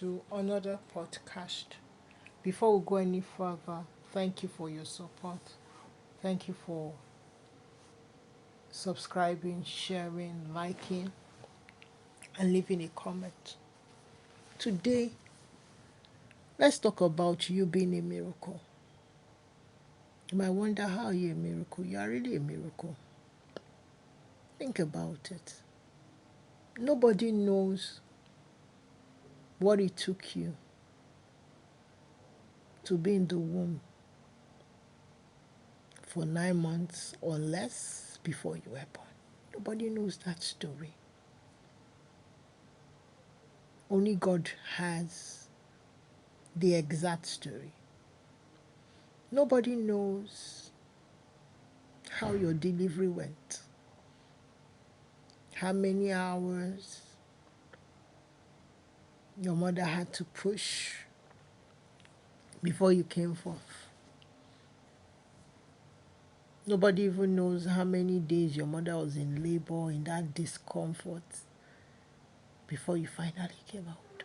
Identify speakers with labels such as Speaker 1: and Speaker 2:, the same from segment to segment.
Speaker 1: to another podcast. Before we go any further, thank you for your support. Thank you for subscribing, sharing, liking, and leaving a comment. Today, let's talk about you being a miracle. You might wonder how you're a miracle. You are really a miracle. Think about it. Nobody knows what it took you to be in the womb for 9 months or less before you were born. Nobody knows that story. Only God has the exact story. Nobody knows how your delivery went, how many hours your mother had to push before you came forth. Nobody even knows how many days your mother was in labor, in that discomfort, before you finally came out.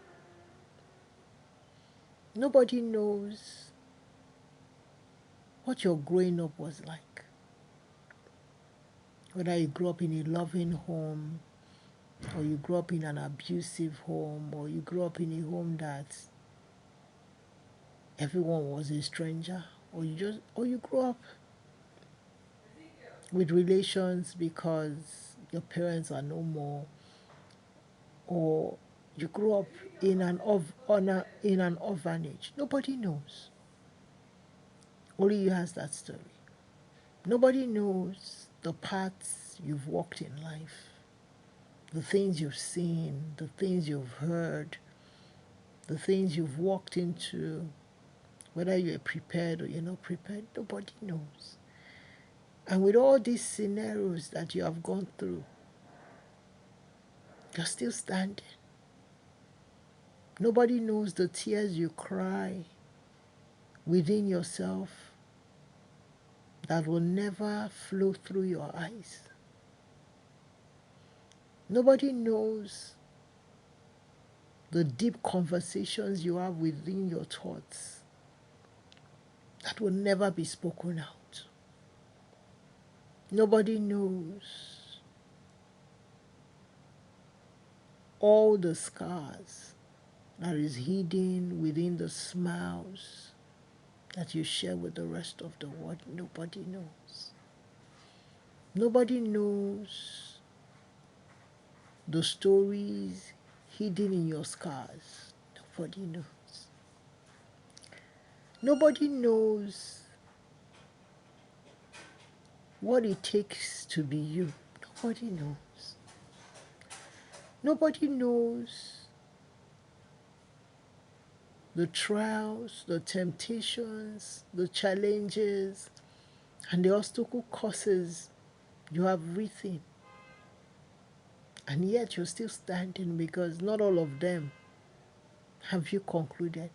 Speaker 1: Nobody knows what your growing up was like. Whether you grew up in a loving home, or you grew up in an abusive home, or you grew up in a home that everyone was a stranger, or you grew up with relations because your parents are no more, or you grew up in an orphanage. Nobody knows. Only you has that story. Nobody knows the paths you've walked in life, the things you've seen, the things you've heard, the things you've walked into, whether you're prepared or you're not prepared. Nobody knows. And with all these scenarios that you have gone through, you're still standing. Nobody knows the tears you cry within yourself that will never flow through your eyes. Nobody knows the deep conversations you have within your thoughts that will never be spoken out. Nobody knows all the scars that is hidden within the smiles that you share with the rest of the world. Nobody knows. Nobody knows the stories hidden in your scars. Nobody knows. Nobody knows what it takes to be you. Nobody knows. Nobody knows the trials, the temptations, the challenges, and the obstacle courses you have written. And yet you're still standing because not all of them have you concluded.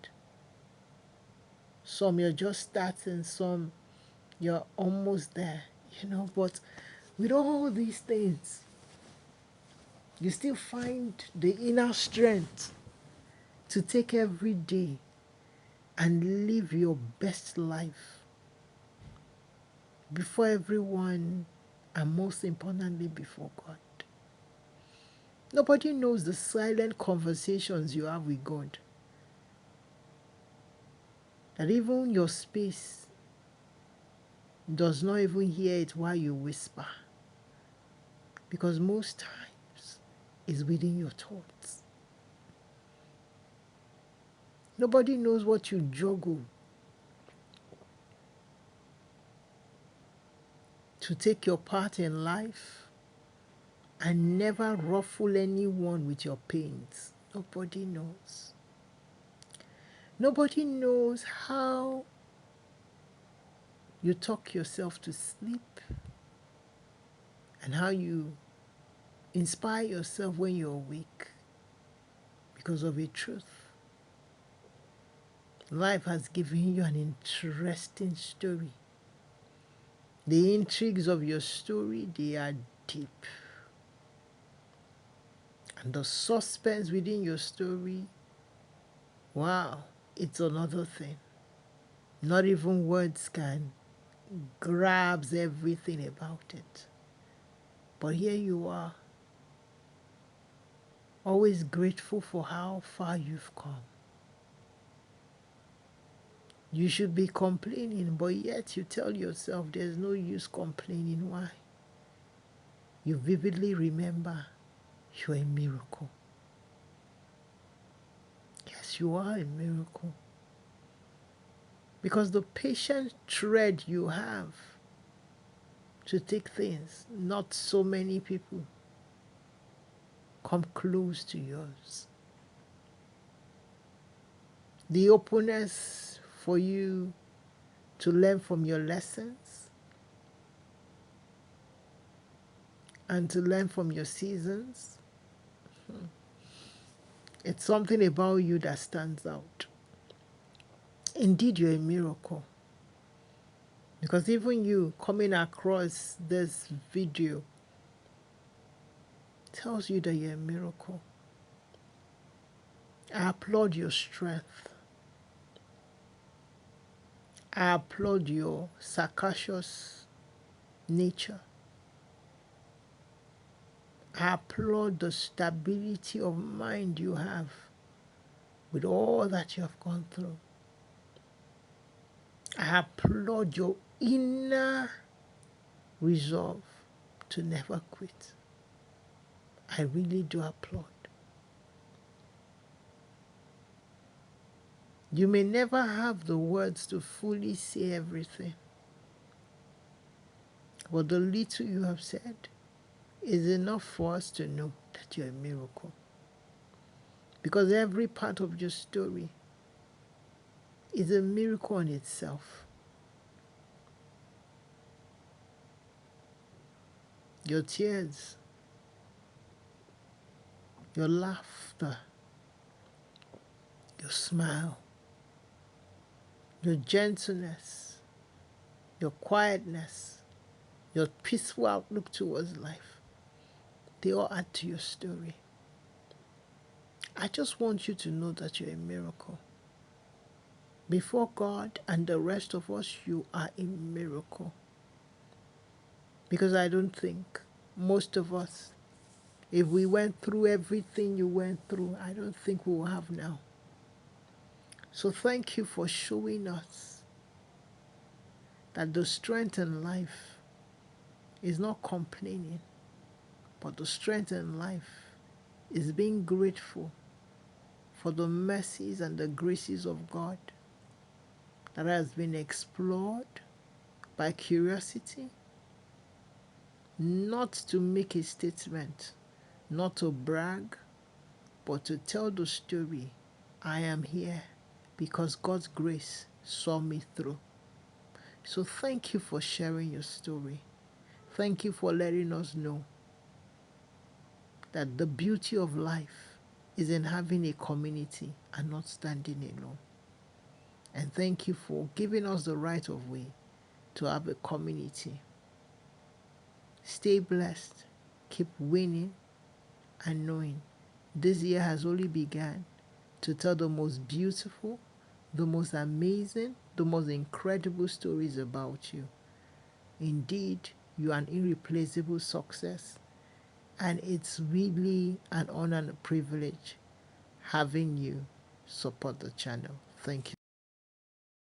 Speaker 1: Some you're just starting, some you're almost there, but with all these things, you still find the inner strength to take every day and live your best life before everyone, and most importantly before God. Nobody knows the silent conversations you have with God, that even your space does not even hear it while you whisper, because most times it's within your thoughts. Nobody knows what you juggle to take your part in life and never ruffle anyone with your pains. Nobody knows. Nobody knows how you talk yourself to sleep and how you inspire yourself when you're awake because of a truth. Life has given you an interesting story. The intrigues of your story, they are deep. And the suspense within your story Wow, it's another thing. Not even words can grabs everything about it. But here you are, always grateful for how far you've come. You should be complaining, but yet you tell yourself there's no use complaining. Why? You vividly remember you're a miracle. Yes, you are a miracle. Because the patient thread you have to take things, not so many people come close to yours. The openness for you to learn from your lessons and to learn from your seasons. It's something about you that stands out. Indeed, you're a miracle. Because even you coming across this video tells you that you're a miracle. I applaud your strength. I applaud your sarcastic nature. I applaud the stability of mind you have with all that you have gone through. I applaud your inner resolve to never quit. I really do applaud. You may never have the words to fully say everything, but the little you have said is enough for us to know that you're a miracle. Because every part of your story is a miracle in itself. Your tears, your laughter, your smile, your gentleness, your quietness, your peaceful outlook towards life, they all add to your story. I just want you to know that you're a miracle. Before God and the rest of us, you are a miracle. Because I don't think most of us, if we went through everything you went through, I don't think we will have now. So thank you for showing us that the strength in life is not complaining, but the strength in life is being grateful for the mercies and the graces of God that has been explored by curiosity, not to make a statement, not to brag, but to tell the story. I am here because God's grace saw me through. So thank you for sharing your story. Thank you for letting us know that the beauty of life is in having a community and not standing alone. And thank you for giving us the right of way to have a community. Stay blessed, keep winning, and knowing this year has only begun to tell the most beautiful, the most amazing, the most incredible stories about you. Indeed, you are an irreplaceable success, and it's really an honor and a privilege having you support the channel. Thank you.